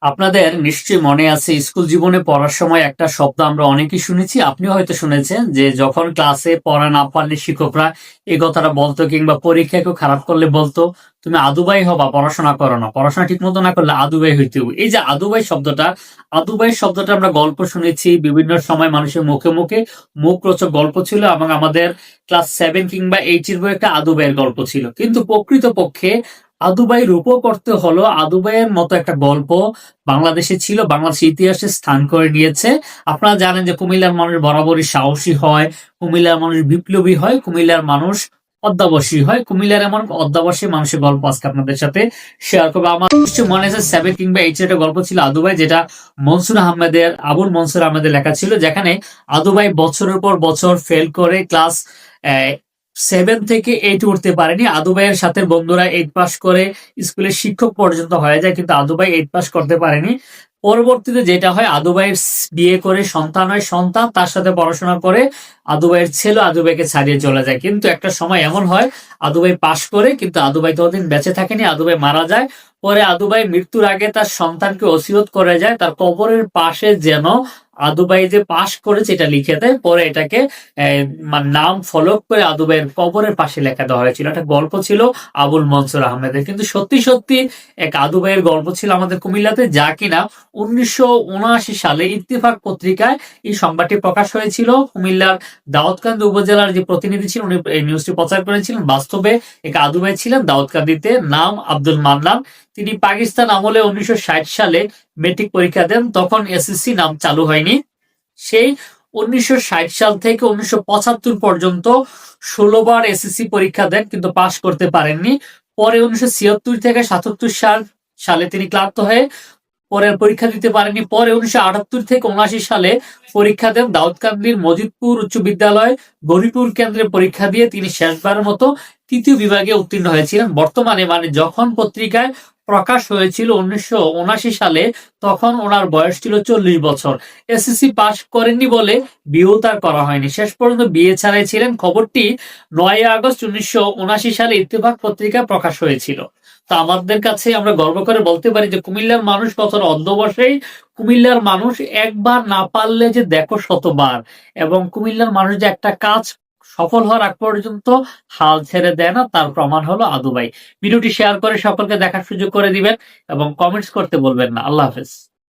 আপনাদের নিশ্চয়ই মনে আছে স্কুল জীবনে পড়ার সময় একটা শব্দ আমরা অনেকেই শুনেছি, আপনিও হয়তো শুনেছেন যে যখন ক্লাসে পড়া না পারলে শিক্ষকরা এই কথাটা বলতো, কিংবা পরীক্ষায় কেউ খারাপ করলে বলতো তুমি আদুবাই হবা, পড়াশোনা করো না, পড়াশোনা ঠিক মতো না করলে আদুবাই হইতে হবে। এই যে আদুবাই শব্দটা আমরা গল্প শুনেছি বিভিন্ন সময়, মানুষের মুখে মুখে মুখরোচক গল্প ছিল, এবং আমাদের ক্লাস 7 কিংবা 8 এর বই একটা আদুবাইয়ের গল্প ছিল। কিন্তু প্রকৃতপক্ষে আদুবাই রূপক করতে হলো আদুবাইয়ের মতো একটা গল্প বাংলাদেশে ছিল, বাংলাদেশের ইতিহাসে স্থান করে নিয়েছে। আপনারা জানেন যে কুমিল্লার মানুষ বরাবরই সাহসী হয়, কুমিল্লার মানুষ বিপ্লবী হয়, কুমিল্লার মানুষ অধ্যাবসী হয়। কুমিল্লার এমন অধ্যাবসী মানুষের গল্প আজকে আপনাদের সাথে শেয়ার করবো। আমার নিশ্চয়ই মনে আছে 7 কিংবা 8 এর একটা গল্প ছিল আদুবাই, যেটা আবুল মনসুর আহমেদের লেখা ছিল, যেখানে আদুবাই বছরের পর বছর ফেল করে ক্লাস 7 থেকে 8 উঠতে পারেনি। আদুবাইয়ের সাথে বন্ধুরা 8 পাস করে স্কুলের শিক্ষক পর্যন্ত হয়ে যায়, কিন্তু আদুবাই 8 পাস করতে পারেনি। পরবর্তীতে যেটা হয়, আদুবাইয়ের বিয়ে করে সন্তান হয়, সন্তান তার সাথে পড়াশোনা করে, আদুবাইয়ের ছেলে আদুবাইকে ছাড়িয়ে চলে যায়। কিন্তু একটা সময় এমন হয়, আদুবাই পাশ করে, কিন্তু আদুবাই ততদিন বেঁচে থাকেনি, আদুবাই মারা যায়। পরে আদুবাই মৃত্যুর আগে তার সন্তানকে ওসিয়ত করে যায় তার কবরের পাশে যেন আদুবাই যে পাশ করেছে এটা লিখে দেয়। পরে এটাকে নাম ফলক করে আদুবাইয়ের কবরের পাশে লেখা দেওয়া হয়েছিল। একটা গল্প ছিল আবুল মনসুর আহমেদের, কিন্তু সত্যি সত্যি এক আদুবাইয়ের গল্প ছিল আমাদের কুমিল্লাতে, যা কিনা 1979 সালে ইত্তেফাক পত্রিকায় এই সংবাদটি প্রকাশ হয়েছিল। কুমিল্লার দাউদকান্দি উপজেলার যে প্রতিনিধি ছিলেন উনি এই নিউজটি প্রচার করেছিলেন। বাস্তবে এক আদুবাই ছিলেন দাউদকান্দিতে, নাম আব্দুল মান্নান। তিনি পাকিস্তান আমলে 1960 সালে মেট্রিক পরীক্ষা দেন। তখন এসএসসি নাম চালু হয়নি। সেই 1960 সাল থেকে 1975 পর্যন্ত 16 বার এসএসসি পরীক্ষা দেন, কিন্তু পাশ করতে পারেননি। পরে 1976 থেকে 77 সালে তিনি ক্লান্ত হয়ে পরে পরীক্ষা দিতে পারেনি। পরে 1978 থেকে 79 সালে পরীক্ষা দেন দাউদকান্দির মজিদপুর উচ্চ বিদ্যালয় গরিপুর কেন্দ্রে। পরীক্ষা দিয়ে তিনি শেষবারের মতো 3য় বিভাগে উত্তীর্ণ হয়েছিলেন। বর্তমানে যখন পত্রিকায় প্রকাশ হয়েছিল 1979 সালে, তখন ওনার বয়স ছিল 40 বছর। এসএসসি পাশ করেননি বলে বিয়েও তার করা হয়নি, শেষ পর্যন্ত বিয়ে ছাড়াই ছিলেন। খবরটি 9 আগস্ট 1979 সালে ইত্তেফাক পত্রিকায় প্রকাশ হয়েছিল। তা আমাদের কাছে আমরা গর্ব করে বলতে পারি যে কুমিল্লার মানুষ কতটা অধ্যবসায়ী। কুমিল্লার মানুষ একবার না পারলে যে দেখো শতবার, এবং কুমিল্লার মানুষ যে একটা কাজ সফল হওয়ার আগ পর্যন্ত হাল ছেড়ে দেয় না, তার প্রমাণ হলো আদুবাই। ভিডিওটি শেয়ার করে সকলকে দেখার সুযোগ করে দিবেন এবং কমেন্টস করতে বলবেন না। আল্লাহ হাফেজ।